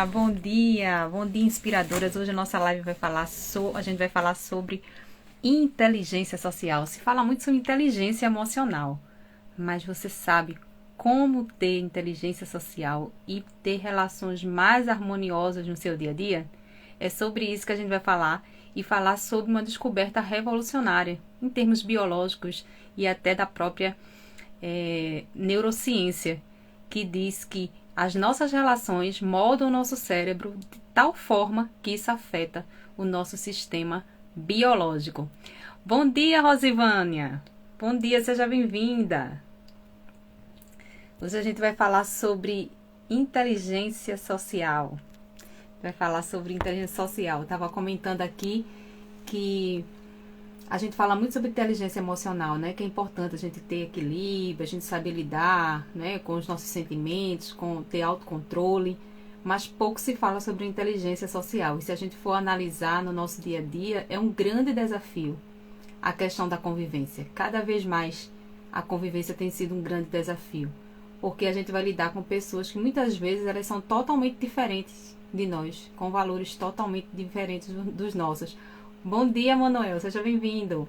bom dia, inspiradoras. Hoje a nossa live vai falar a gente vai falar sobre inteligência social. Se fala muito sobre inteligência emocional, mas você sabe como ter inteligência social e ter relações mais harmoniosas no seu dia a dia? É sobre isso que a gente vai falar e falar sobre uma descoberta revolucionária em termos biológicos e até da própria neurociência, que diz que as nossas relações moldam o nosso cérebro de tal forma que isso afeta o nosso sistema biológico. Bom dia, Rosivânia! Bom dia, seja bem-vinda! Hoje a gente vai falar sobre inteligência social. Vai falar sobre inteligência social. Eu estava comentando aqui que a gente fala muito sobre inteligência emocional, né? Que é importante a gente ter equilíbrio, a gente saber lidar, né, com os nossos sentimentos, com ter autocontrole, mas pouco se fala sobre inteligência social. E se a gente for analisar no nosso dia a dia, é um grande desafio a questão da convivência. Cada vez mais a convivência tem sido um grande desafio, porque a gente vai lidar com pessoas que muitas vezes elas são totalmente diferentes de nós, com valores totalmente diferentes dos nossos. Bom dia, Manuel, seja bem-vindo.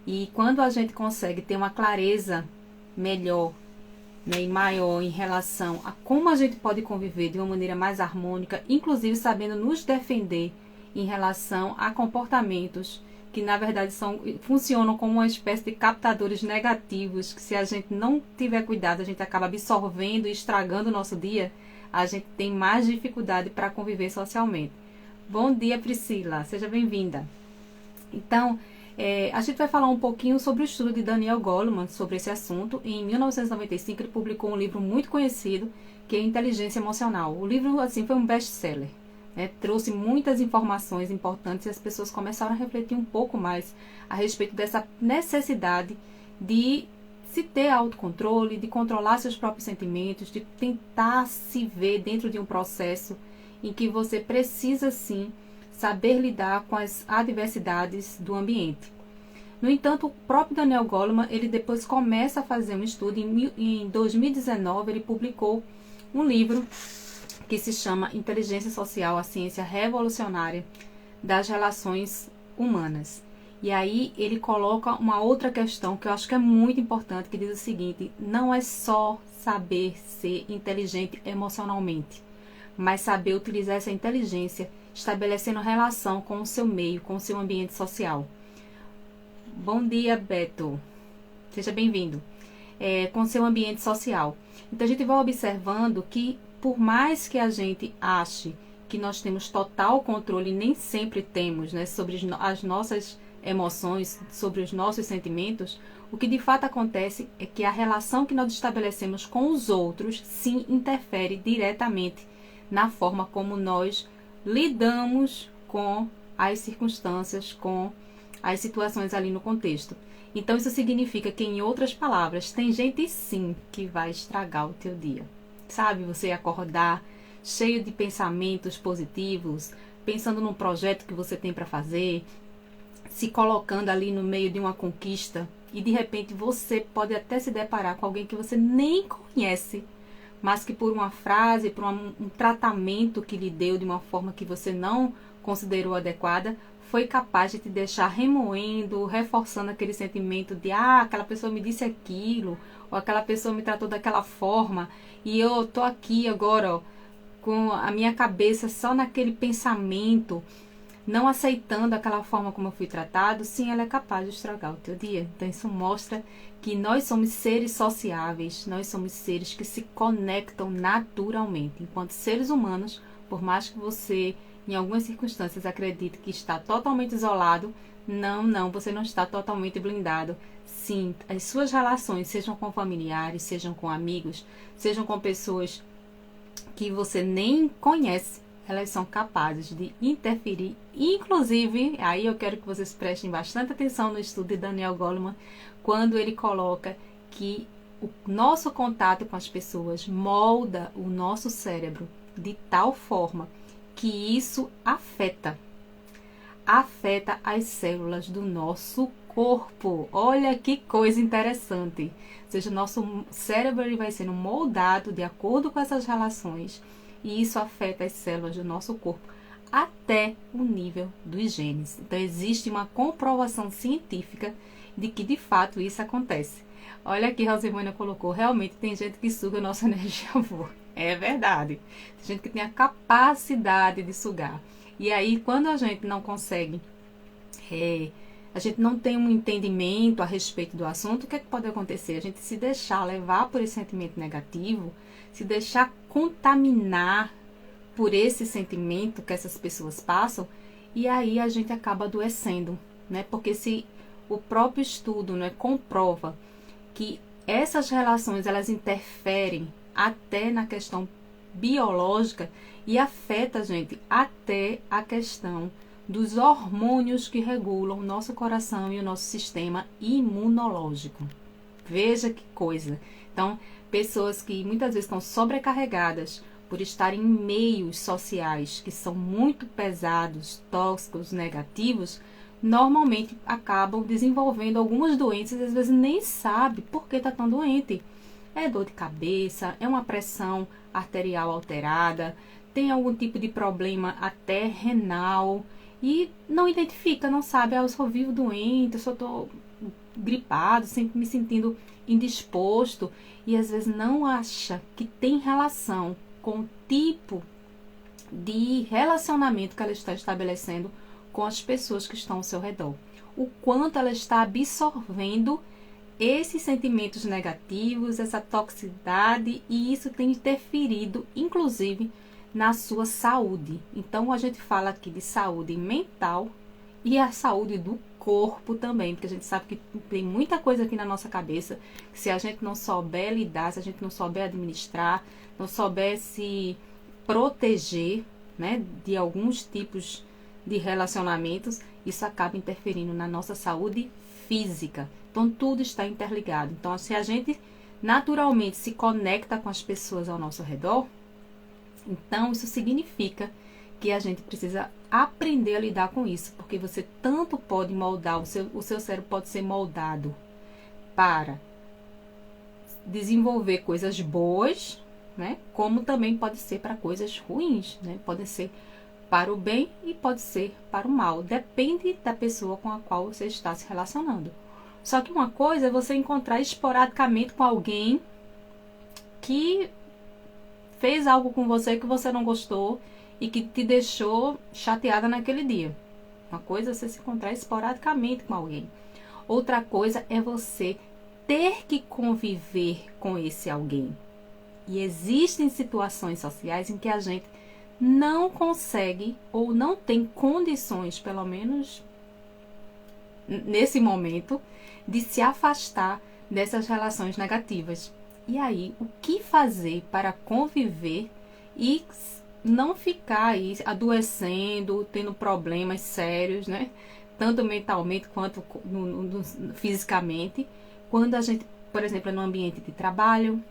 E quando a gente consegue ter uma clareza melhor, né, e maior em relação a como a gente pode conviver de uma maneira mais harmônica, inclusive sabendo nos defender em relação a comportamentos que na verdade funcionam como uma espécie de captadores negativos, que se a gente não tiver cuidado, a gente acaba absorvendo e estragando o nosso dia, a gente tem mais dificuldade para conviver socialmente. Bom dia, Priscila, seja bem-vinda. Então, a gente vai falar um pouquinho sobre o estudo de Daniel Goleman sobre esse assunto. Em 1995, ele publicou um livro muito conhecido, que é Inteligência Emocional. O livro, assim, foi um best-seller, né? Trouxe muitas informações importantes e as pessoas começaram a refletir um pouco mais a respeito dessa necessidade de se ter autocontrole, de controlar seus próprios sentimentos, de tentar se ver dentro de um processo em que você precisa, sim, saber lidar com as adversidades do ambiente. No entanto, o próprio Daniel Goleman, ele depois começa a fazer um estudo. Em 2019, ele publicou um livro que se chama Inteligência Social, a Ciência Revolucionária das Relações Humanas. E aí ele coloca uma outra questão que eu acho que é muito importante, que diz o seguinte: não é só saber ser inteligente emocionalmente, mas saber utilizar essa inteligência estabelecendo relação com o seu meio, com o seu ambiente social. Bom dia, Beto. Seja bem-vindo. Com o seu ambiente social. Então, a gente vai observando que, por mais que a gente ache que nós temos total controle, nem sempre temos, né, sobre as nossas emoções, sobre os nossos sentimentos, o que de fato acontece é que a relação que nós estabelecemos com os outros, sim, interfere diretamente na forma como nós lidamos com as circunstâncias, com as situações ali no contexto. Então isso significa que, em outras palavras, tem gente sim que vai estragar o teu dia. Sabe, você acordar cheio de pensamentos positivos, pensando num projeto que você tem para fazer, se colocando ali no meio de uma conquista, e de repente você pode até se deparar com alguém que você nem conhece, mas que por uma frase, por um tratamento que lhe deu de uma forma que você não considerou adequada, foi capaz de te deixar remoendo, reforçando aquele sentimento de aquela pessoa me disse aquilo, ou aquela pessoa me tratou daquela forma, e eu tô aqui agora, ó, com a minha cabeça só naquele pensamento, não aceitando aquela forma como eu fui tratado. Sim, ela é capaz de estragar o teu dia. Então isso mostra que nós somos seres sociáveis, nós somos seres que se conectam naturalmente. Enquanto seres humanos, por mais que você, em algumas circunstâncias, acredite que está totalmente isolado, não, você não está totalmente blindado. Sim, as suas relações, sejam com familiares, sejam com amigos, sejam com pessoas que você nem conhece, elas são capazes de interferir. Inclusive, aí eu quero que vocês prestem bastante atenção no estudo de Daniel Goleman, quando ele coloca que o nosso contato com as pessoas molda o nosso cérebro de tal forma que isso afeta as células do nosso corpo. Olha que coisa interessante. Ou seja, o nosso cérebro ele vai sendo moldado de acordo com essas relações e isso afeta as células do nosso corpo até o nível dos genes. Então existe uma comprovação científica de que de fato isso acontece. Olha aqui, Rosimânia colocou, realmente tem gente que suga a nossa energia boa. É verdade. Tem gente que tem a capacidade de sugar. E aí, quando a gente não consegue, a gente não tem um entendimento a respeito do assunto, o que é que pode acontecer? A gente se deixar levar por esse sentimento negativo, se deixar contaminar por esse sentimento que essas pessoas passam, e aí a gente acaba adoecendo, né? Porque se o próprio estudo, né, comprova que essas relações, elas interferem até na questão biológica e afeta, gente, até a questão dos hormônios que regulam o nosso coração e o nosso sistema imunológico. Veja que coisa. Então, pessoas que muitas vezes estão sobrecarregadas por estarem em meios sociais que são muito pesados, tóxicos, negativos, normalmente acabam desenvolvendo algumas doenças, às vezes nem sabe por que está tão doente. É dor de cabeça, é uma pressão arterial alterada, tem algum tipo de problema até renal e não identifica, não sabe, eu só vivo doente, eu só estou gripado, sempre me sentindo indisposto e às vezes não acha que tem relação com o tipo de relacionamento que ela está estabelecendo com as pessoas que estão ao seu redor. O quanto ela está absorvendo esses sentimentos negativos, essa toxicidade, e isso tem interferido, inclusive, na sua saúde. Então, a gente fala aqui de saúde mental e a saúde do corpo também, porque a gente sabe que tem muita coisa aqui na nossa cabeça, que se a gente não souber lidar, se a gente não souber administrar, não souber se proteger, né, de alguns tipos de relacionamentos, isso acaba interferindo na nossa saúde física. Então, tudo está interligado. Então, se a gente naturalmente se conecta com as pessoas ao nosso redor, então isso significa que a gente precisa aprender a lidar com isso, porque você tanto pode moldar, o seu cérebro pode ser moldado para desenvolver coisas boas, né? Como também pode ser para coisas ruins, né? Pode ser para o bem e pode ser para o mal. Depende da pessoa com a qual você está se relacionando. Só que uma coisa é você encontrar esporadicamente com alguém que fez algo com você que você não gostou e que te deixou chateada naquele dia. Uma coisa é você se encontrar esporadicamente com alguém. Outra coisa é você ter que conviver com esse alguém. E existem situações sociais em que a gente não consegue ou não tem condições, pelo menos nesse momento, de se afastar dessas relações negativas. E aí, o que fazer para conviver e não ficar aí adoecendo, tendo problemas sérios, né? Tanto mentalmente quanto fisicamente, quando a gente, por exemplo, é no ambiente de trabalho,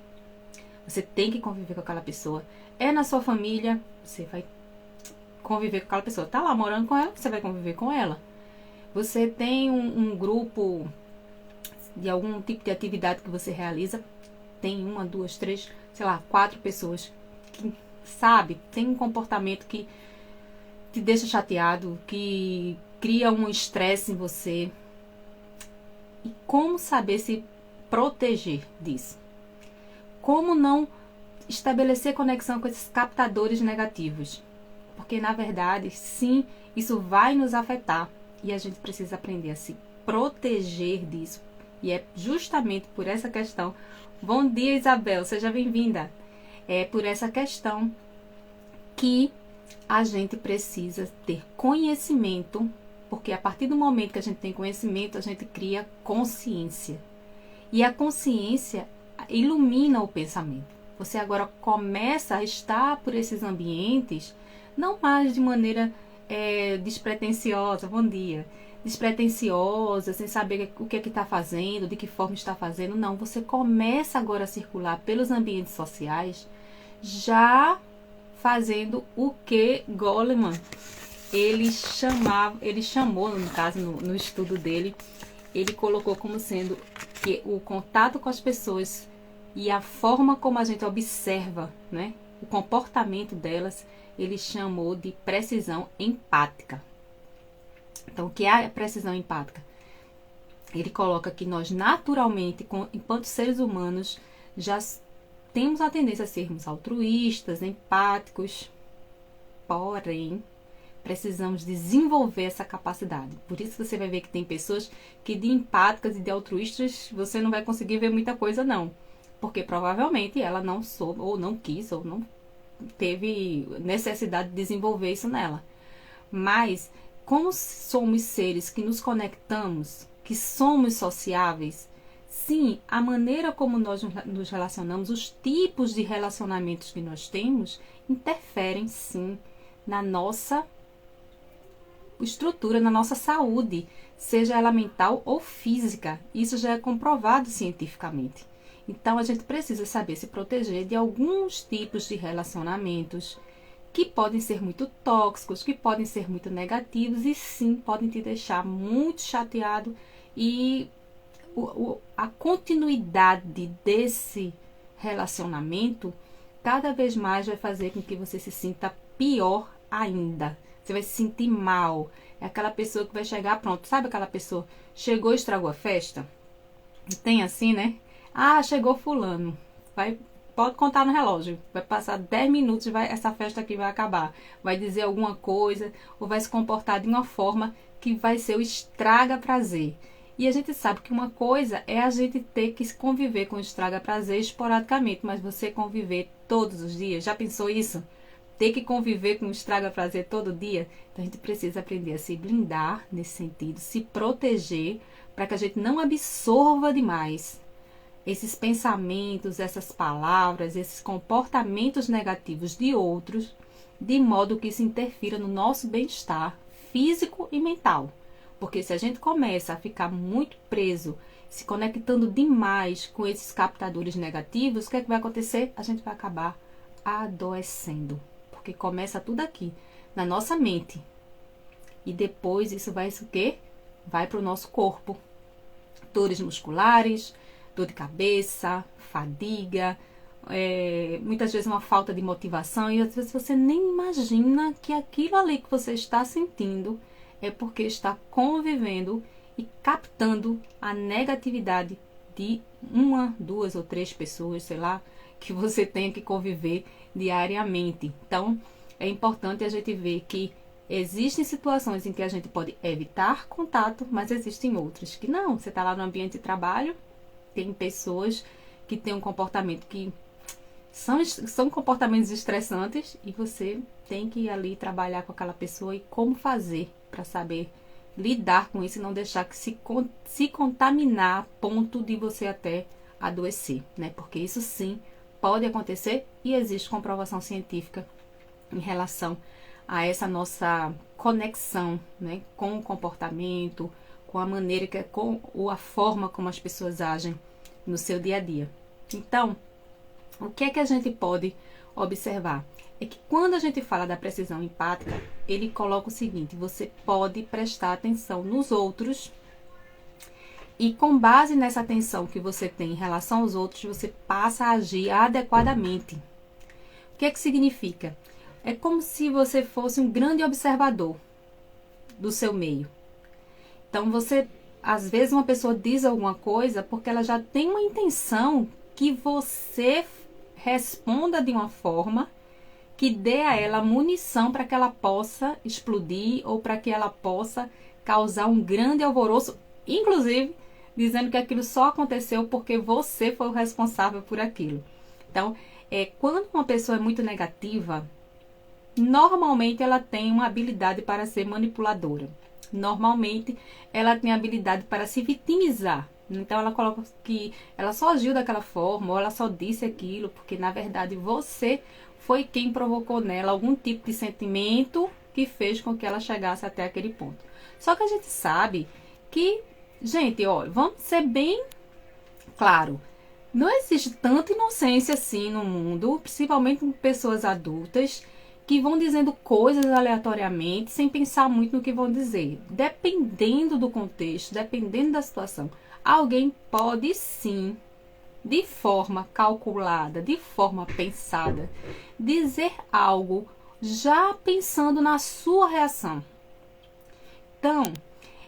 você tem que conviver com aquela pessoa. É na sua família, você vai conviver com aquela pessoa. Tá lá morando com ela, você vai conviver com ela. Você tem um grupo de algum tipo de atividade que você realiza, tem 1, 2, 3, sei lá, 4 pessoas que, sabe, tem um comportamento que te deixa chateado, que cria um estresse em você. E como saber se proteger disso? Como não estabelecer conexão com esses captadores negativos? Porque, na verdade, sim, isso vai nos afetar. E a gente precisa aprender a se proteger disso. E é justamente por essa questão. Bom dia, Isabel, seja bem-vinda. É por essa questão que a gente precisa ter conhecimento, porque a partir do momento que a gente tem conhecimento, a gente cria consciência. E a consciência ilumina o pensamento. Você agora começa a estar por esses ambientes, não mais de maneira despretensiosa, bom dia, despretensiosa, sem saber o que é que está fazendo, de que forma está fazendo. Não, você começa agora a circular pelos ambientes sociais, já fazendo o que Goleman, ele chamou, no caso, no estudo dele, ele colocou como sendo que o contato com as pessoas e a forma como a gente observa, né, o comportamento delas, ele chamou de precisão empática. Então, o que é a precisão empática? Ele coloca que nós naturalmente, enquanto seres humanos, já temos a tendência a sermos altruístas, empáticos, porém, precisamos desenvolver essa capacidade. Por isso você vai ver que tem pessoas que de empáticas e de altruístas você não vai conseguir ver muita coisa não. Porque provavelmente ela não soube, ou não quis, ou não teve necessidade de desenvolver isso nela. Mas, como somos seres que nos conectamos, que somos sociáveis, sim, a maneira como nós nos relacionamos, os tipos de relacionamentos que nós temos, interferem sim na nossa estrutura, na nossa saúde, seja ela mental ou física. Isso já é comprovado cientificamente. Então, a gente precisa saber se proteger de alguns tipos de relacionamentos que podem ser muito tóxicos, que podem ser muito negativos e sim, podem te deixar muito chateado e a continuidade desse relacionamento cada vez mais vai fazer com que você se sinta pior ainda. Você vai se sentir mal. É aquela pessoa que vai chegar, pronto, sabe aquela pessoa? Chegou e estragou a festa? Tem assim, né? Ah, chegou fulano. Pode contar no relógio. Vai passar 10 minutos e essa festa aqui vai acabar. Vai dizer alguma coisa ou vai se comportar de uma forma que vai ser o estraga prazer. E a gente sabe que uma coisa é a gente ter que conviver com o estraga prazer esporadicamente, mas você conviver todos os dias, já pensou isso? Ter que conviver com o estraga prazer todo dia? Então a gente precisa aprender a se blindar nesse sentido, se proteger para que a gente não absorva demais esses pensamentos, essas palavras, esses comportamentos negativos de outros, de modo que isso interfira no nosso bem-estar físico e mental. Porque se a gente começa a ficar muito preso, se conectando demais com esses captadores negativos, o que é que vai acontecer? A gente vai acabar adoecendo. Porque começa tudo aqui, na nossa mente. E depois isso vai o quê? Vai para o nosso corpo. Dores musculares, dor de cabeça, fadiga, muitas vezes uma falta de motivação. E às vezes você nem imagina que aquilo ali que você está sentindo é porque está convivendo e captando a negatividade de uma, duas ou três pessoas, sei lá, que você tenha que conviver diariamente. Então, é importante a gente ver que existem situações em que a gente pode evitar contato, mas existem outras que não. Você está lá no ambiente de trabalho, tem pessoas que têm um comportamento que são comportamentos estressantes e você tem que ir ali trabalhar com aquela pessoa e como fazer para saber lidar com isso e não deixar que se contaminar a ponto de você até adoecer, né? Porque isso sim pode acontecer e existe comprovação científica em relação a essa nossa conexão, né, com o comportamento, com a maneira ou a forma como as pessoas agem no seu dia a dia. Então, o que é que a gente pode observar? É que quando a gente fala da precisão empática, ele coloca o seguinte: você pode prestar atenção nos outros e com base nessa atenção que você tem em relação aos outros, você passa a agir adequadamente. O que é que significa? É como se você fosse um grande observador do seu meio. Então, às vezes uma pessoa diz alguma coisa porque ela já tem uma intenção que você responda de uma forma que dê a ela munição para que ela possa explodir ou para que ela possa causar um grande alvoroço, inclusive dizendo que aquilo só aconteceu porque você foi o responsável por aquilo. Então, quando uma pessoa é muito negativa, normalmente ela tem uma habilidade para ser manipuladora. Normalmente ela tem habilidade para se vitimizar. Então ela coloca que ela só agiu daquela forma ou ela só disse aquilo porque na verdade você foi quem provocou nela algum tipo de sentimento que fez com que ela chegasse até aquele ponto. Só que a gente sabe que, gente, olha, vamos ser bem claro, não existe tanta inocência assim no mundo, principalmente com pessoas adultas que vão dizendo coisas aleatoriamente, sem pensar muito no que vão dizer. Dependendo do contexto, dependendo da situação, alguém pode sim de forma calculada, de forma pensada, dizer algo já pensando na sua reação. Então,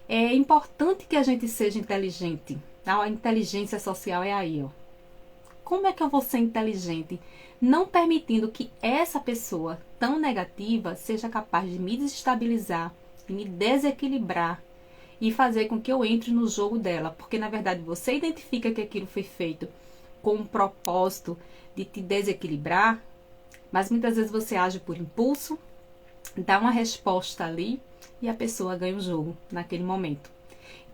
é importante que a gente seja inteligente. A inteligência social é aí, ó. Como é que eu vou ser inteligente? Não permitindo que essa pessoa tão negativa seja capaz de me desestabilizar, de me desequilibrar e fazer com que eu entre no jogo dela. Porque, na verdade, você identifica que aquilo foi feito com um propósito de te desequilibrar, mas muitas vezes você age por impulso, dá uma resposta ali e a pessoa ganha o jogo naquele momento.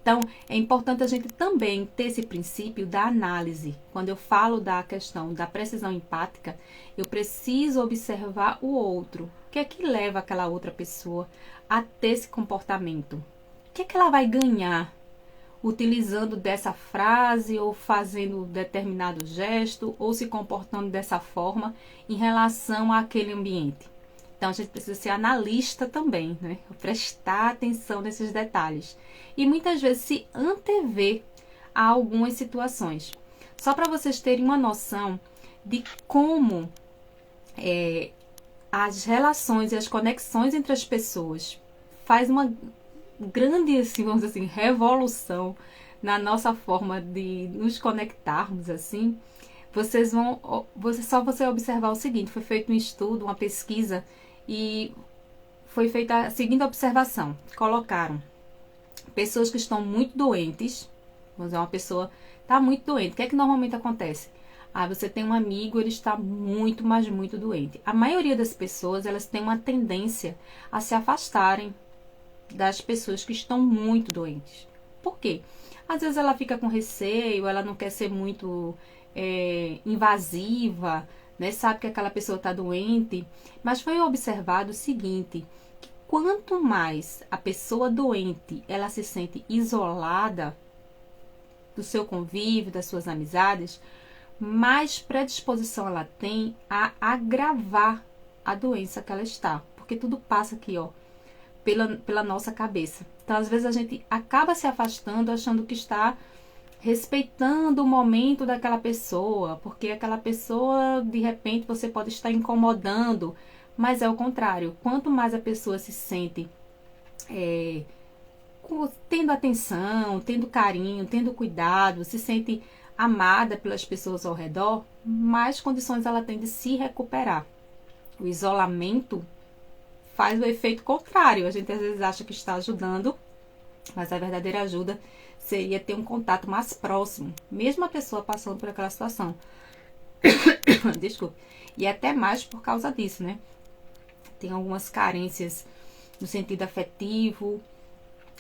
Então, é importante a gente também ter esse princípio da análise. Quando eu falo da questão da precisão empática, eu preciso observar o outro. O que é que leva aquela outra pessoa a ter esse comportamento? O que é que ela vai ganhar utilizando dessa frase ou fazendo determinado gesto ou se comportando dessa forma em relação àquele ambiente? Então, a gente precisa ser analista também, né? Prestar atenção nesses detalhes. E muitas vezes se antever a algumas situações. Só para vocês terem uma noção de como as relações e as conexões entre as pessoas faz uma grande, assim, vamos dizer assim, revolução na nossa forma de nos conectarmos, assim. Só você observar o seguinte: foi feito um estudo, uma pesquisa, e foi feita a seguinte observação: colocaram pessoas que estão muito doentes. Vamos dizer, uma pessoa está muito doente. O que é que normalmente acontece? Você tem um amigo, ele está muito, mas muito doente. A maioria das pessoas, elas têm uma tendência a se afastarem das pessoas que estão muito doentes. Por quê? Às vezes ela fica com receio, ela não quer ser muito invasiva, né? Sabe que aquela pessoa está doente. Mas foi observado o seguinte: que quanto mais a pessoa doente ela se sente isolada do seu convívio, das suas amizades, mais predisposição ela tem a agravar a doença que ela está. Porque tudo passa aqui, ó, pela nossa cabeça. Então, às vezes, a gente acaba se afastando achando que está respeitando o momento daquela pessoa, porque aquela pessoa, de repente, você pode estar incomodando, mas é o contrário. Quanto mais a pessoa se sente tendo atenção, tendo carinho, tendo cuidado, se sente amada pelas pessoas ao redor, mais condições ela tem de se recuperar. O isolamento faz o efeito contrário. A gente às vezes acha que está ajudando, mas a verdadeira ajuda seria ter um contato mais próximo, mesmo a pessoa passando por aquela situação. Desculpe. E até mais por causa disso, né? Tem algumas carências no sentido afetivo,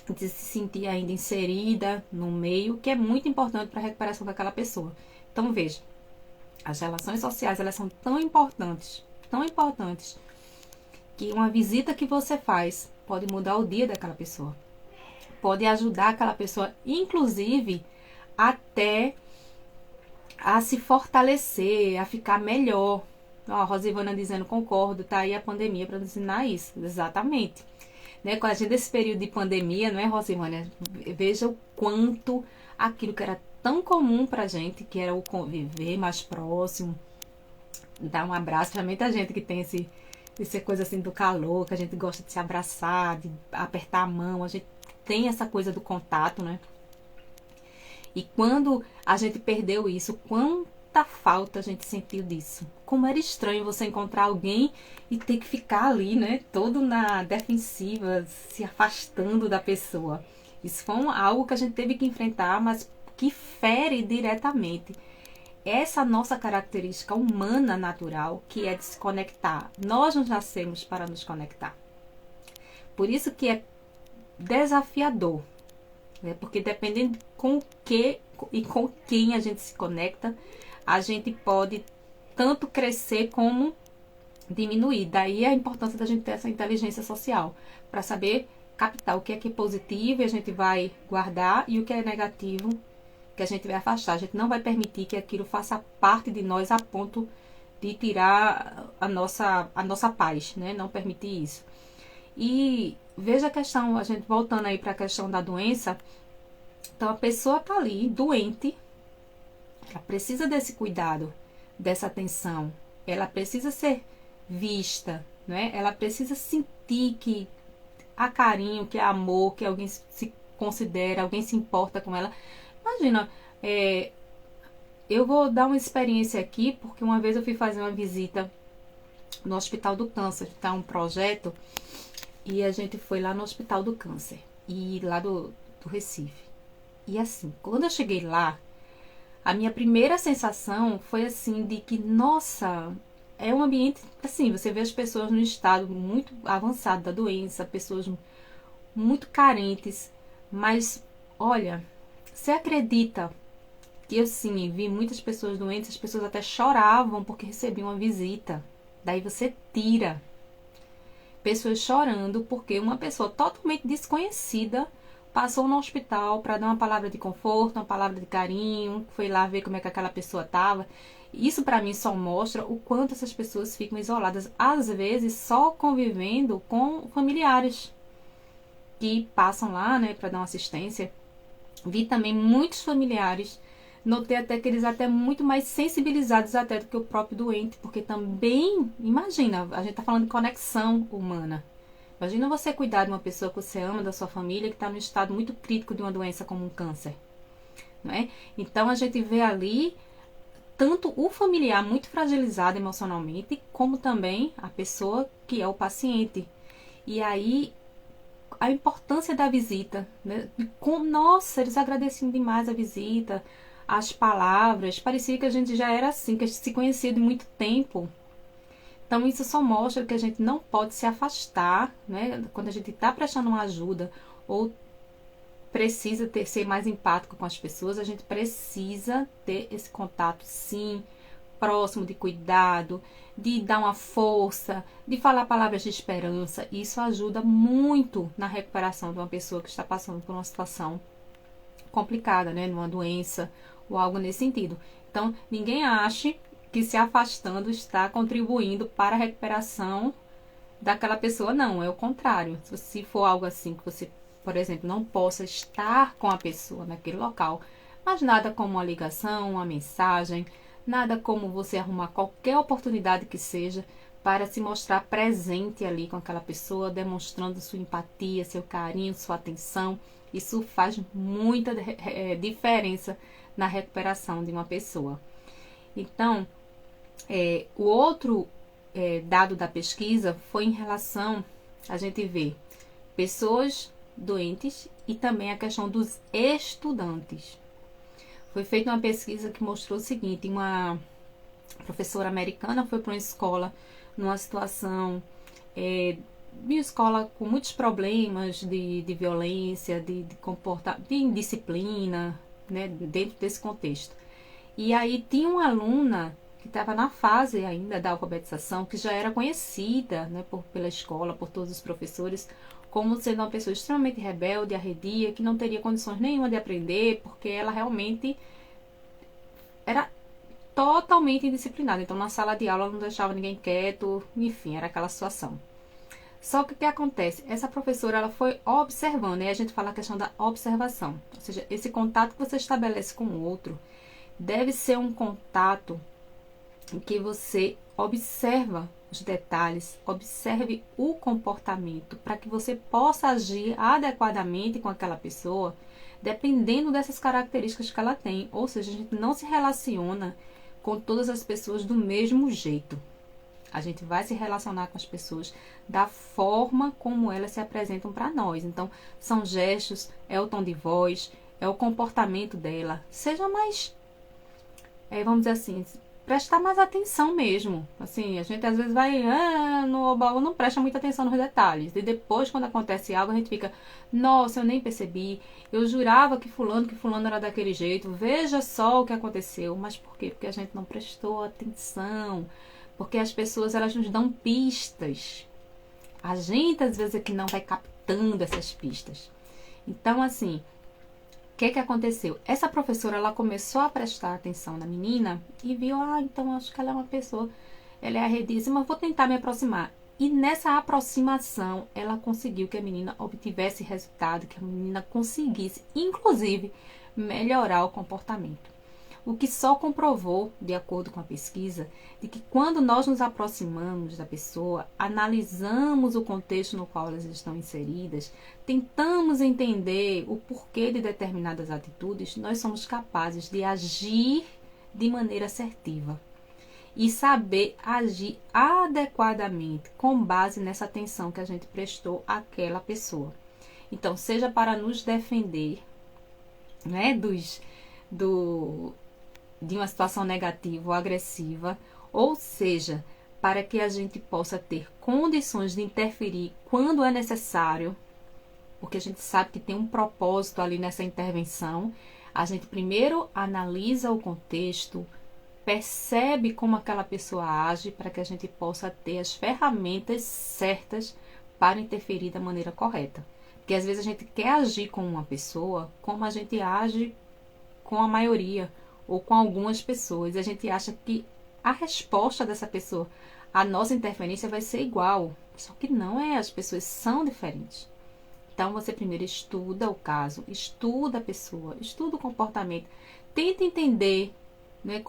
de se sentir ainda inserida no meio, que é muito importante para a recuperação daquela pessoa. Então, veja, as relações sociais, elas são tão importantes, que uma visita que você faz pode mudar o dia daquela pessoa. Pode ajudar aquela pessoa, inclusive, até a se fortalecer, a ficar melhor. Ó, a Rosivana dizendo, concordo, tá aí a pandemia para nos ensinar isso. Exatamente. Né? Com a gente desse período de pandemia, não é, Rosivana? Veja o quanto aquilo que era tão comum pra gente, que era o conviver mais próximo, dar um abraço. Pra muita gente que tem essa coisa assim do calor, que a gente gosta de se abraçar, de apertar a mão, a gente tem essa coisa do contato, né? E quando a gente perdeu isso, quanta falta a gente sentiu disso. Como era estranho você encontrar alguém e ter que ficar ali, né? Todo na defensiva, se afastando da pessoa. Isso foi algo que a gente teve que enfrentar, mas que fere diretamente essa nossa característica humana natural, que é de se conectar. Nós nos nascemos para nos conectar. Por isso que é desafiador, né? Porque dependendo com o que e com quem a gente se conecta, a gente pode tanto crescer como diminuir. Daí a importância da gente ter essa inteligência social, para saber captar o que é positivo e a gente vai guardar, e o que é negativo que a gente vai afastar. A gente não vai permitir que aquilo faça parte de nós a ponto de tirar a nossa paz, né? Não permitir isso. E veja a questão, a gente voltando aí para a questão da doença. Então, a pessoa tá ali, doente, Ela precisa desse cuidado, dessa atenção. Ela precisa ser vista, né? Ela precisa sentir que há carinho, que há amor, que alguém se considera, alguém se importa com ela. Imagina, eu vou dar uma experiência aqui, porque uma vez eu fui fazer uma visita no Hospital do Câncer, tá um projeto, e a gente foi lá no Hospital do Câncer, e lá do Recife. E assim, quando eu cheguei lá, a minha primeira sensação foi assim, de que, nossa, é um ambiente, assim, você vê as pessoas no estado muito avançado da doença, pessoas muito carentes, mas, olha, você acredita que eu sim, vi muitas pessoas doentes, as pessoas até choravam porque recebiam uma visita. Daí você tira pessoas chorando porque uma pessoa totalmente desconhecida passou no hospital para dar uma palavra de conforto, uma palavra de carinho, foi lá ver como é que aquela pessoa estava. Isso para mim só mostra o quanto essas pessoas ficam isoladas, às vezes só convivendo com familiares que passam lá, né, para dar uma assistência. Vi também muitos familiares, notei até que eles até muito mais sensibilizados até do que o próprio doente, porque também, imagina, a gente tá falando de conexão humana. Imagina você cuidar de uma pessoa que você ama, da sua família, que está no estado muito crítico de uma doença como um câncer, né? Então a gente vê ali tanto o familiar muito fragilizado emocionalmente, como também a pessoa que é o paciente. E aí a importância da visita, né? Nossa, eles agradeciam demais a visita, as palavras, parecia que a gente já era assim, que a gente se conhecia de muito tempo. Então isso só mostra que a gente não pode se afastar, né? Quando a gente está prestando uma ajuda ou precisa ser mais empático com as pessoas, a gente precisa ter esse contato, sim, próximo, de cuidado, de dar uma força, de falar palavras de esperança. Isso ajuda muito na recuperação de uma pessoa que está passando por uma situação complicada, né? Numa doença ou algo nesse sentido. Então, ninguém ache que se afastando está contribuindo para a recuperação daquela pessoa, não, é o contrário. Se for algo assim que você, por exemplo, não possa estar com a pessoa naquele local, mas nada como uma ligação, uma mensagem, nada como você arrumar qualquer oportunidade que seja para se mostrar presente ali com aquela pessoa, demonstrando sua empatia, seu carinho, sua atenção. Isso faz muita diferença na recuperação de uma pessoa. Então, o outro dado da pesquisa foi em relação, a gente vê pessoas doentes e também a questão dos estudantes. Foi feita uma pesquisa que mostrou o seguinte: uma professora americana foi para uma escola numa situação de uma escola com muitos problemas de violência, de comportamento, de indisciplina, né, dentro desse contexto. E aí tinha uma aluna que estava na fase ainda da alfabetização, que já era conhecida, né, pela escola, por todos os professores, como sendo uma pessoa extremamente rebelde, arredia, que não teria condições nenhuma de aprender, porque ela realmente era totalmente indisciplinada. Então, na sala de aula, ela não deixava ninguém quieto, enfim, era aquela situação. Só que o que acontece? Essa professora, ela foi observando, e a gente fala a questão da observação. Ou seja, esse contato que você estabelece com o outro deve ser um contato em que você observa os detalhes, observe o comportamento, para que você possa agir adequadamente com aquela pessoa, dependendo dessas características que ela tem. Ou seja, a gente não se relaciona com todas as pessoas do mesmo jeito. A gente vai se relacionar com as pessoas da forma como elas se apresentam para nós. Então, são gestos, é o tom de voz, é o comportamento dela. Seja mais, vamos dizer assim, prestar mais atenção mesmo. Assim, a gente às vezes vai no oba, não presta muita atenção nos detalhes. E depois, quando acontece algo, a gente fica, nossa, eu nem percebi. Eu jurava que fulano era daquele jeito. Veja só o que aconteceu. Mas por quê? Porque a gente não prestou atenção. Porque as pessoas, elas nos dão pistas. A gente, às vezes, é que não vai captando essas pistas. Então, assim, o que aconteceu? Essa professora, ela começou a prestar atenção na menina e viu, então acho que ela é uma pessoa, ela é arredíssima, vou tentar me aproximar. E nessa aproximação, ela conseguiu que a menina obtivesse resultado, que a menina conseguisse, inclusive, melhorar o comportamento. o que só comprovou, de acordo com a pesquisa, de que quando nós nos aproximamos da pessoa, analisamos o contexto no qual elas estão inseridas, tentamos entender o porquê de determinadas atitudes, nós somos capazes de agir de maneira assertiva e saber agir adequadamente com base nessa atenção que a gente prestou àquela pessoa. Então, seja para nos defender, né, de uma situação negativa ou agressiva, ou seja, para que a gente possa ter condições de interferir quando é necessário, porque a gente sabe que tem um propósito ali nessa intervenção. A gente primeiro analisa o contexto, percebe como aquela pessoa age, para que a gente possa ter as ferramentas certas para interferir da maneira correta. Porque às vezes a gente quer agir com uma pessoa como a gente age com a maioria ou com algumas pessoas. E a gente acha que a resposta dessa pessoa à nossa interferência vai ser igual. Só que não é, as pessoas são diferentes. Então você primeiro estuda o caso, estuda a pessoa, estuda o comportamento, tenta entender, né,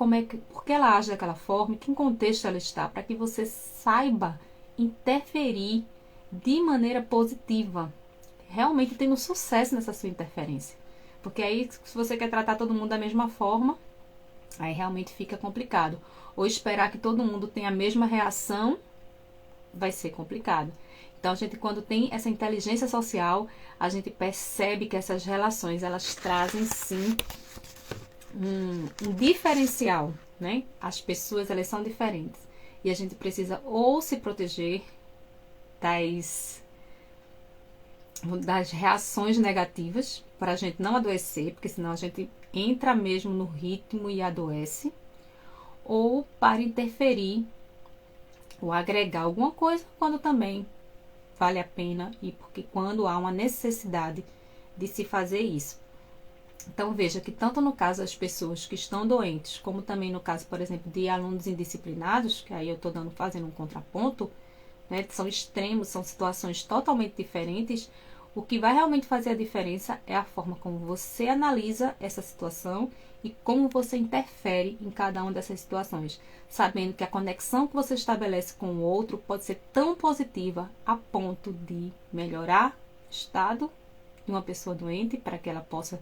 por que ela age daquela forma, em que contexto ela está, para que você saiba interferir de maneira positiva, realmente tendo sucesso nessa sua interferência. Porque aí, se você quer tratar todo mundo da mesma forma, aí realmente fica complicado. Ou esperar que todo mundo tenha a mesma reação, vai ser complicado. Então, a gente, quando tem essa inteligência social, a gente percebe que essas relações, elas trazem, sim, um diferencial, né? As pessoas, elas são diferentes. E a gente precisa ou se proteger das reações negativas, para a gente não adoecer, porque senão a gente entra mesmo no ritmo e adoece, ou para interferir ou agregar alguma coisa, quando também vale a pena, e porque quando há uma necessidade de se fazer isso. Então veja que tanto no caso das pessoas que estão doentes, como também no caso, por exemplo, de alunos indisciplinados, que aí eu estou fazendo um contraponto, né, são extremos, são situações totalmente diferentes. O que vai realmente fazer a diferença é a forma como você analisa essa situação e como você interfere em cada uma dessas situações, sabendo que a conexão que você estabelece com o outro pode ser tão positiva a ponto de melhorar o estado de uma pessoa doente, para que ela possa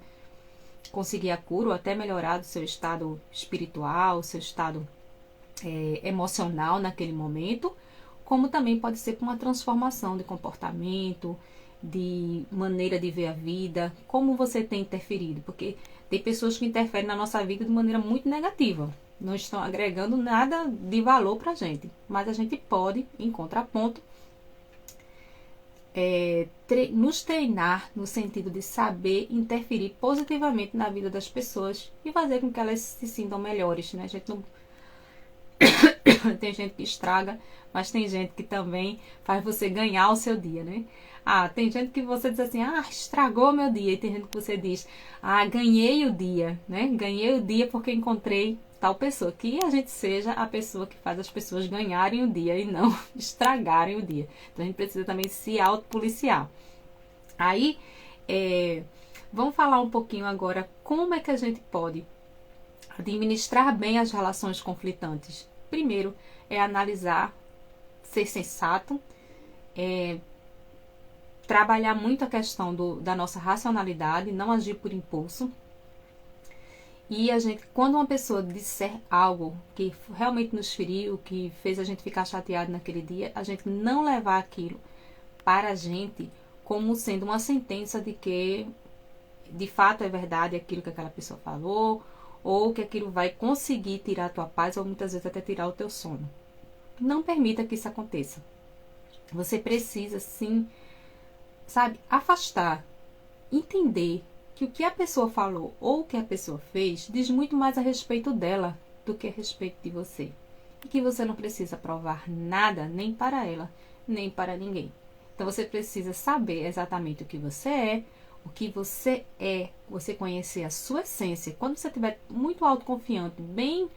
conseguir a cura, ou até melhorar o seu estado espiritual, o seu estado emocional naquele momento, como também pode ser com uma transformação de comportamento, de maneira de ver a vida, como você tem interferido, porque tem pessoas que interferem na nossa vida de maneira muito negativa, não estão agregando nada de valor para a gente, mas a gente pode, em contraponto, nos treinar no sentido de saber interferir positivamente na vida das pessoas e fazer com que elas se sintam melhores, né? A gente não tem gente que estraga, mas tem gente que também faz você ganhar o seu dia, né? Tem gente que você diz assim, estragou meu dia. E tem gente que você diz, ganhei o dia, né? Ganhei o dia porque encontrei tal pessoa. Que a gente seja a pessoa que faz as pessoas ganharem o dia e não estragarem o dia. Então a gente precisa também se autopoliciar. Aí, vamos falar um pouquinho agora como é que a gente pode administrar bem as relações conflitantes. Primeiro é analisar, ser sensato, trabalhar muito a questão da nossa racionalidade, não agir por impulso. E a gente, quando uma pessoa disser algo que realmente nos feriu, que fez a gente ficar chateado naquele dia, a gente não levar aquilo para a gente como sendo uma sentença de que de fato é verdade aquilo que aquela pessoa falou, ou que aquilo vai conseguir tirar a tua paz, ou muitas vezes até tirar o teu sono. Não permita que isso aconteça. Você precisa, sim, afastar, entender que o que a pessoa falou ou o que a pessoa fez diz muito mais a respeito dela do que a respeito de você. E que você não precisa provar nada, nem para ela, nem para ninguém. Então você precisa saber exatamente o que você é, você conhecer a sua essência. Quando você estiver muito autoconfiante, bem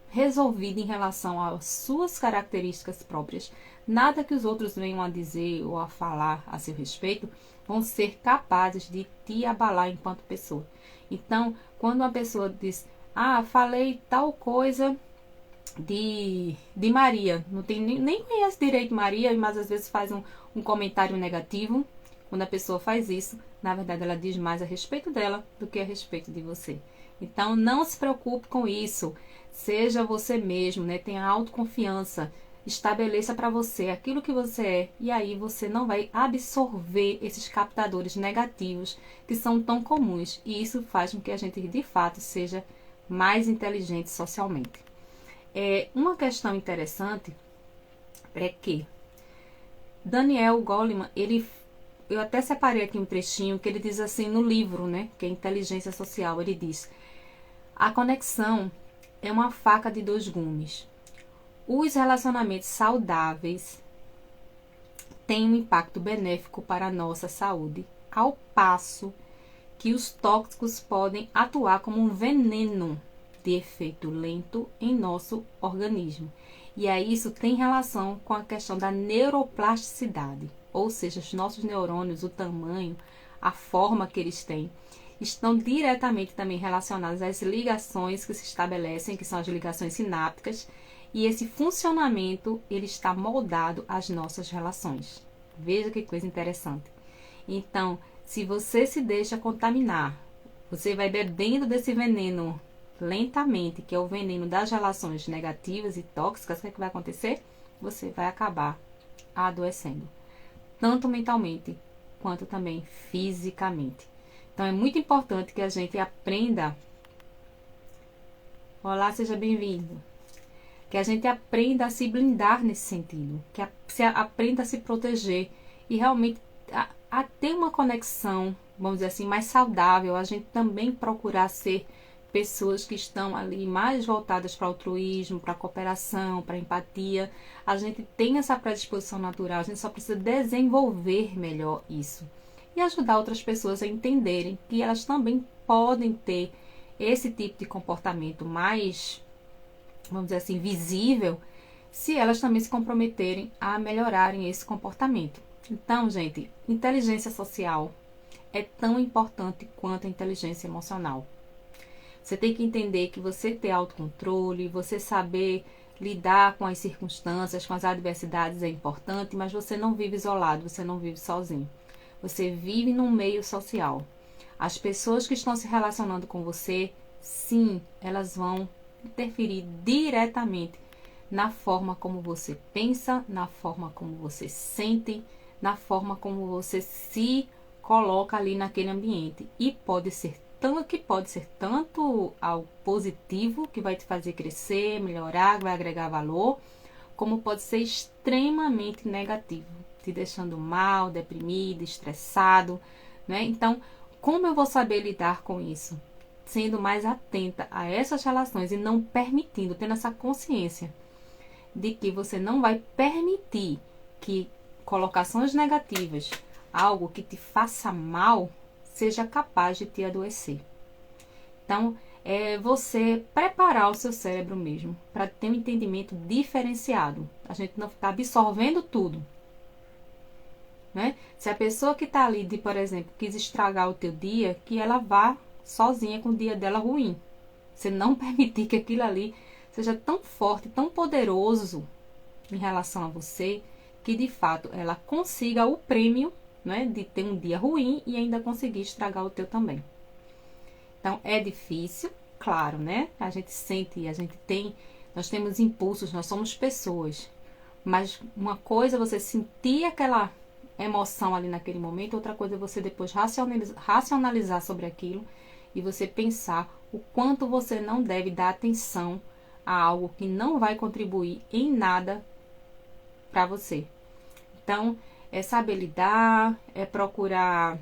resolvido em relação às suas características próprias, nada que os outros venham a dizer ou a falar a seu respeito vão ser capazes de te abalar enquanto pessoa. Então, quando uma pessoa diz, Ah, falei tal coisa de Maria. Não tem nem conhece direito Maria, mas às vezes faz um comentário negativo. Quando a pessoa faz isso, na verdade ela diz mais a respeito dela do que a respeito de você. Então não se preocupe com isso. Seja você mesmo, né? Tenha autoconfiança. Estabeleça para você aquilo que você é, e aí você não vai absorver esses captadores negativos que são tão comuns, e isso faz com que a gente de fato seja mais inteligente socialmente. Uma questão interessante é que Daniel Goleman, eu até separei aqui um trechinho que ele diz assim no livro, né, que é Inteligência Social. Ele diz: a conexão é uma faca de dois gumes. Os relacionamentos saudáveis têm um impacto benéfico para a nossa saúde, ao passo que os tóxicos podem atuar como um veneno de efeito lento em nosso organismo. E aí isso tem relação com a questão da neuroplasticidade, ou seja, os nossos neurônios, o tamanho, a forma que eles têm, estão diretamente também relacionados às ligações que se estabelecem, que são as ligações sinápticas, e esse funcionamento ele está moldado às nossas relações. Veja que coisa interessante. Então, se você se deixa contaminar, você vai bebendo desse veneno lentamente, que é o veneno das relações negativas e tóxicas, o que é que vai acontecer? Você vai acabar adoecendo, tanto mentalmente quanto também fisicamente. Então é muito importante que a gente aprenda. Olá, seja bem-vindo. Que a gente aprenda a se blindar nesse sentido, que aprenda a se proteger e realmente a ter uma conexão, vamos dizer assim, mais saudável. A gente também procurar ser pessoas que estão ali mais voltadas para o altruísmo, para a cooperação, para a empatia. A gente tem essa predisposição natural, a gente só precisa desenvolver melhor isso. E ajudar outras pessoas a entenderem que elas também podem ter esse tipo de comportamento mais, vamos dizer assim, visível, se elas também se comprometerem a melhorarem esse comportamento. Então, gente, inteligência social é tão importante quanto a inteligência emocional. Você tem que entender que você ter autocontrole, você saber lidar com as circunstâncias, com as adversidades é importante, mas você não vive isolado, você não vive sozinho. Você vive num meio social. As pessoas que estão se relacionando com você, sim, elas vão interferir diretamente na forma como você pensa, na forma como você sente, na forma como você se coloca ali naquele ambiente. E pode ser tanto algo positivo, que vai te fazer crescer, melhorar, vai agregar valor, como pode ser extremamente negativo, te deixando mal, deprimido, estressado, né? Então, como eu vou saber lidar com isso? Sendo mais atenta a essas relações e não permitindo, tendo essa consciência de que você não vai permitir que colocações negativas, algo que te faça mal, seja capaz de te adoecer. Então, é você preparar o seu cérebro mesmo para ter um entendimento diferenciado. A gente não ficar absorvendo tudo, né? Se a pessoa que está ali, por exemplo, quis estragar o teu dia, que ela vá sozinha com o dia dela ruim. Você não permitir que aquilo ali seja tão forte, tão poderoso em relação a você, que de fato ela consiga o prêmio, né, de ter um dia ruim e ainda conseguir estragar o teu também. Então é difícil, claro, né? A gente sente, nós temos impulsos, nós somos pessoas. Mas uma coisa é você sentir aquela emoção ali naquele momento, outra coisa é você depois racionalizar sobre aquilo e você pensar o quanto você não deve dar atenção a algo que não vai contribuir em nada para você. Então, é saber lidar, é procurar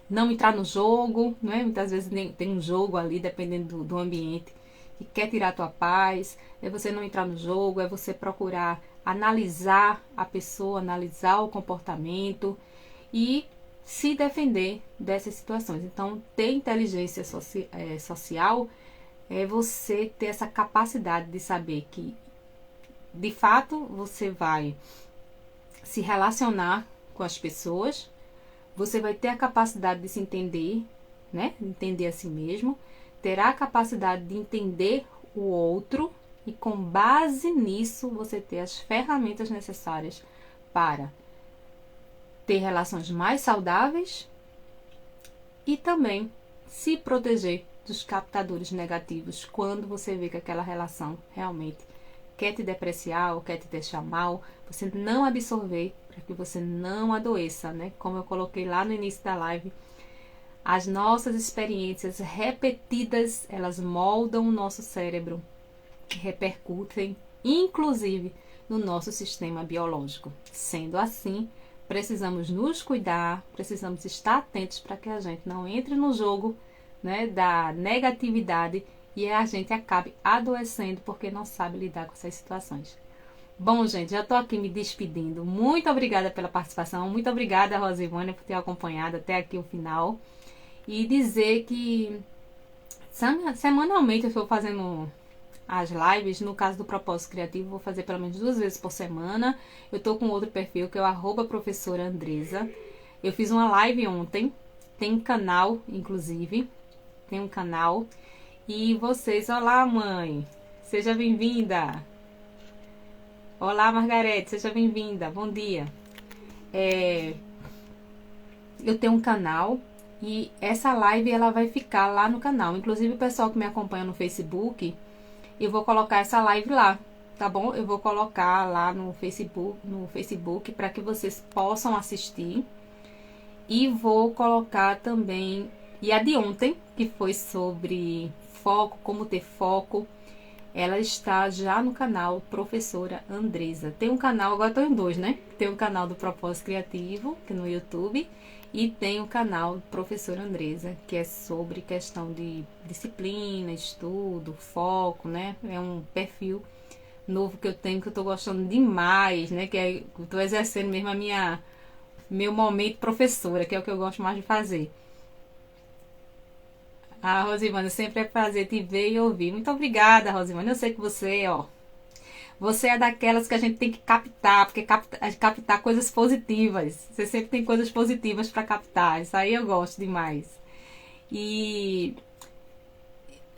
não entrar no jogo, não é? Muitas vezes tem um jogo ali, dependendo do ambiente, que quer tirar a tua paz. É você não entrar no jogo, é você procurar analisar a pessoa, analisar o comportamento e se defender dessas situações. Então, ter inteligência social é você ter essa capacidade de saber que, de fato, você vai se relacionar com as pessoas, você vai ter a capacidade de se entender, né? Entender a si mesmo, terá a capacidade de entender o outro e, com base nisso, você ter as ferramentas necessárias para ter relações mais saudáveis e também se proteger dos captadores negativos quando você vê que aquela relação realmente quer te depreciar ou quer te deixar mal, você não absorver para que você não adoeça, né? Como eu coloquei lá no início da live, as nossas experiências repetidas, elas moldam o nosso cérebro, repercutem, inclusive, no nosso sistema biológico. Sendo assim, precisamos nos cuidar, precisamos estar atentos para que a gente não entre no jogo, né, da negatividade e a gente acabe adoecendo porque não sabe lidar com essas situações. Bom, gente, já estou aqui me despedindo. Muito obrigada pela participação. Muito obrigada, Rosivânia, por ter acompanhado até aqui o final. E dizer que semanalmente eu estou fazendo as lives. No caso do Propósito Criativo, vou fazer pelo menos 2 vezes por semana. Eu estou com outro perfil que é o @professora_Andresa. Eu fiz uma live ontem. Tem um canal, inclusive. Tem um canal. E vocês, olá, mãe. Seja bem-vinda. Olá, Margarete. Seja bem-vinda. Bom dia. Eu tenho um canal. E essa live ela vai ficar lá no canal. Inclusive o pessoal que me acompanha no Facebook, eu vou colocar essa live lá, tá bom? Eu vou colocar lá no Facebook para que vocês possam assistir. E vou colocar também, e a de ontem, que foi sobre foco, como ter foco, ela está já no canal Professora Andresa. Tem um canal, agora estou em 2, né? Tem o canal do Propósito Criativo, que é no YouTube, e tem o canal Professora Andresa, que é sobre questão de disciplina, estudo, foco, né? É um perfil novo que eu tenho, que eu tô gostando demais, né? Que é, eu tô exercendo mesmo meu momento professora, que é o que eu gosto mais de fazer. Ah, Rosimana, sempre é prazer te ver e ouvir. Muito obrigada, Rosimana. Eu sei que você é daquelas que a gente tem que captar, porque captar coisas positivas. Você sempre tem coisas positivas para captar. Isso aí eu gosto demais. E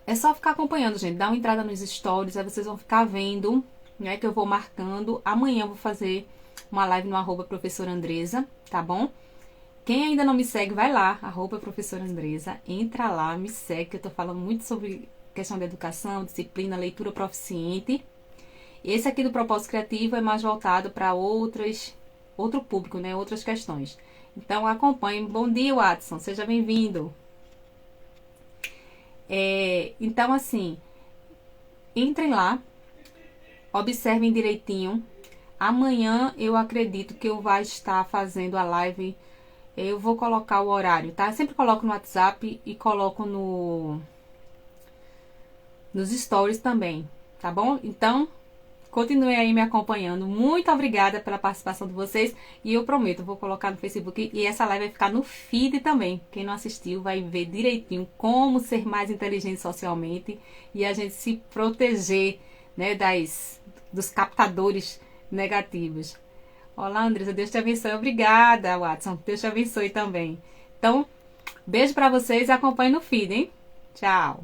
é só ficar acompanhando, gente. Dá uma entrada nos stories, aí vocês vão ficar vendo, né, que eu vou marcando. Amanhã eu vou fazer uma live no @professora Andresa, tá bom? Quem ainda não me segue, vai lá, @professora Andresa. Entra lá, me segue, que eu tô falando muito sobre questão da educação, disciplina, leitura proficiente. Esse aqui do Propósito Criativo é mais voltado para outro público, né? Outras questões. Então, acompanhe. Bom dia, Watson. Seja bem-vindo. Então, assim, entrem lá. Observem direitinho. Amanhã, eu acredito que eu vou estar fazendo a live. Eu vou colocar o horário, tá? Eu sempre coloco no WhatsApp e coloco nos stories também, tá bom? Então, continue aí me acompanhando. Muito obrigada pela participação de vocês. E eu prometo, vou colocar no Facebook. E essa live vai ficar no feed também. Quem não assistiu vai ver direitinho como ser mais inteligente socialmente. E a gente se proteger, né, dos captadores negativos. Olá, Andressa. Deus te abençoe. Obrigada, Watson. Deus te abençoe também. Então, beijo pra vocês e acompanhe no feed, hein? Tchau.